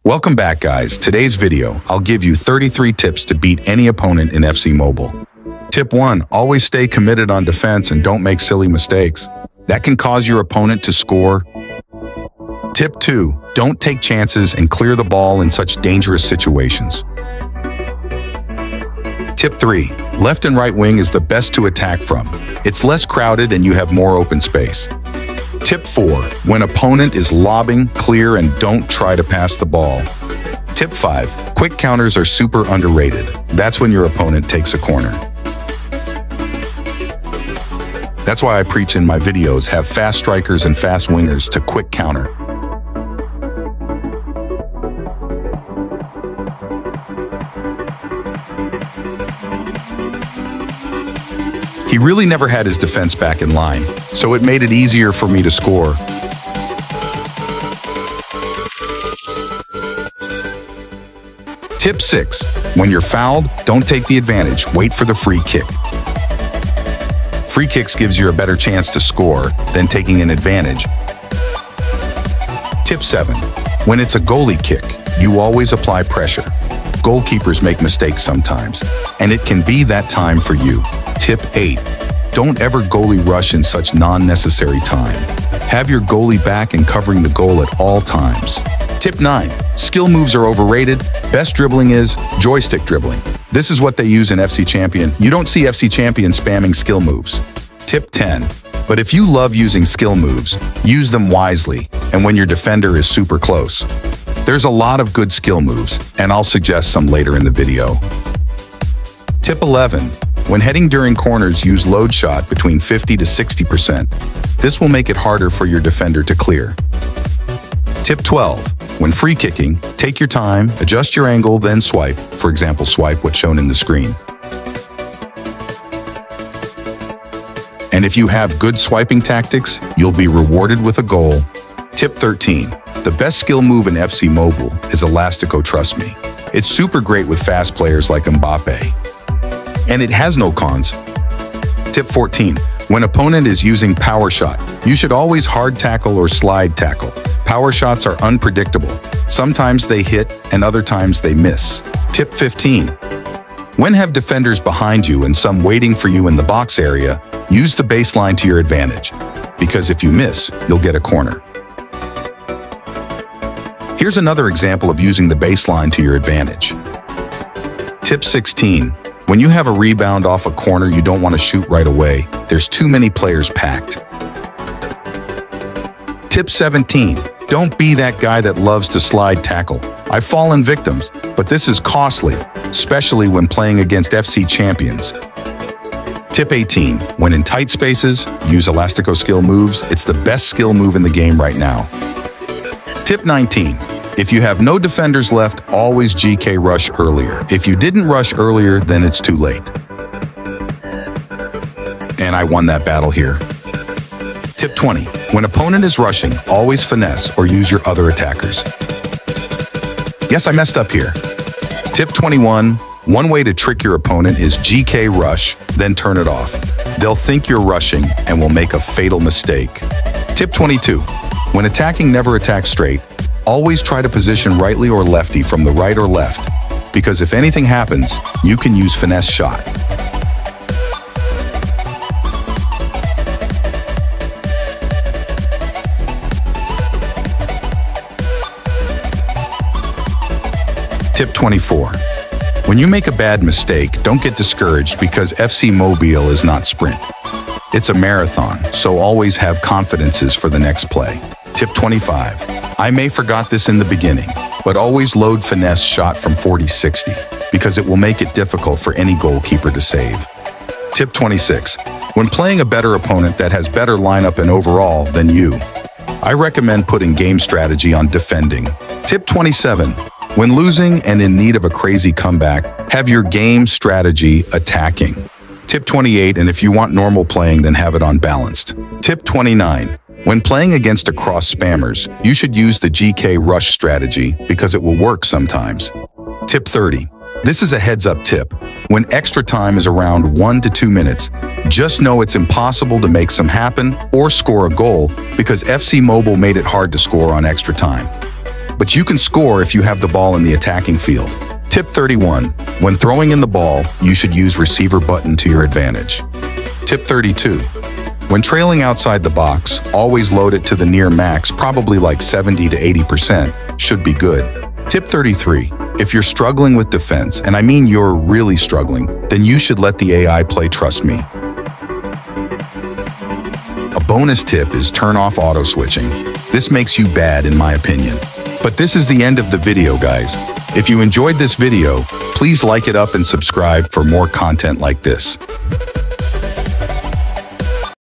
Welcome back, guys. Today's video, I'll give you 33 tips to beat any opponent in FC Mobile. Tip 1. Always stay committed on defense and don't make silly mistakes. That can cause your opponent to score. Tip 2. Don't take chances and clear the ball in such dangerous situations. Tip 3. Left and right wing is the best to attack from. It's less crowded and you have more open space. Tip 4. When opponent is lobbing, clear and don't try to pass the ball. Tip 5. Quick counters are super underrated. That's when your opponent takes a corner. That's why I preach in my videos, have fast strikers and fast wingers to quick counter. He really never had his defense back in line, so it made it easier for me to score. Tip 6. When you're fouled, don't take the advantage, wait for the free kick. Free kicks gives you a better chance to score than taking an advantage. Tip 7. When it's a goalie kick, you always apply pressure. Goalkeepers make mistakes sometimes, and it can be that time for you. Tip 8. Don't ever goalie rush in such non-necessary time. Have your goalie back and covering the goal at all times. Tip 9. Skill moves are overrated. Best dribbling is joystick dribbling. This is what they use in FC Champion. You don't see FC Champion spamming skill moves. Tip 10. But if you love using skill moves, use them wisely and when your defender is super close. There's a lot of good skill moves, and I'll suggest some later in the video. Tip 11. When heading during corners, use load shot between 50 to 60%. This will make it harder for your defender to clear. Tip 12. When free kicking, take your time, adjust your angle, then swipe. For example, swipe what's shown in the screen. And if you have good swiping tactics, you'll be rewarded with a goal. Tip 13. The best skill move in FC Mobile is Elastico, trust me. It's super great with fast players like Mbappe. And it has no cons. Tip 14. When opponent is using power shot, you should always hard tackle or slide tackle. Power shots are unpredictable. Sometimes they hit and other times they miss. Tip 15. When have defenders behind you and some waiting for you in the box area, use the baseline to your advantage. Because if you miss, you'll get a corner. Here's another example of using the baseline to your advantage. Tip 16. When you have a rebound off a corner you don't want to shoot right away, there's too many players packed. Tip 17. Don't be that guy that loves to slide tackle. I've fallen victims, but this is costly, especially when playing against FC champions. Tip 18. When in tight spaces, use Elastico skill moves. It's the best skill move in the game right now. Tip 19. If you have no defenders left, always GK rush earlier. If you didn't rush earlier, then it's too late. And I won that battle here. Tip 20. When opponent is rushing, always finesse or use your other attackers. Yes, I messed up here. Tip 21. One way to trick your opponent is GK rush, then turn it off. They'll think you're rushing and will make a fatal mistake. Tip 22. When attacking, never attack straight. Always try to position rightly or lefty from the right or left, because if anything happens, you can use finesse shot. Tip 24. When you make a bad mistake, don't get discouraged because FC Mobile is not sprint. It's a marathon, so always have confidences for the next play. Tip 25. I may forgot this in the beginning, but always load finesse shot from 40-60 because it will make it difficult for any goalkeeper to save. Tip 26. When playing a better opponent that has better lineup and overall than you, I recommend putting game strategy on defending. Tip 27. When losing and in need of a crazy comeback, have your game strategy attacking. Tip 28. And if you want normal playing, then have it on balanced. Tip 29. When playing against a cross spammers, you should use the GK rush strategy because it will work sometimes. Tip 30. This is a heads-up tip. When extra time is around 1 to 2 minutes, just know it's impossible to make some happen or score a goal because FC Mobile made it hard to score on extra time. but you can score if you have the ball in the attacking field. Tip 31. When throwing in the ball, you should use receiver button to your advantage. Tip 32. When trailing outside the box, always load it to the near max, probably like 70 to 80%, should be good. Tip 33. If you're struggling with defense, and I mean you're really struggling, then you should let the AI play, trust me. A bonus tip is turn off auto switching. This makes you bad in my opinion. But this is the end of the video, guys. If you enjoyed this video, please like it up and subscribe for more content like this.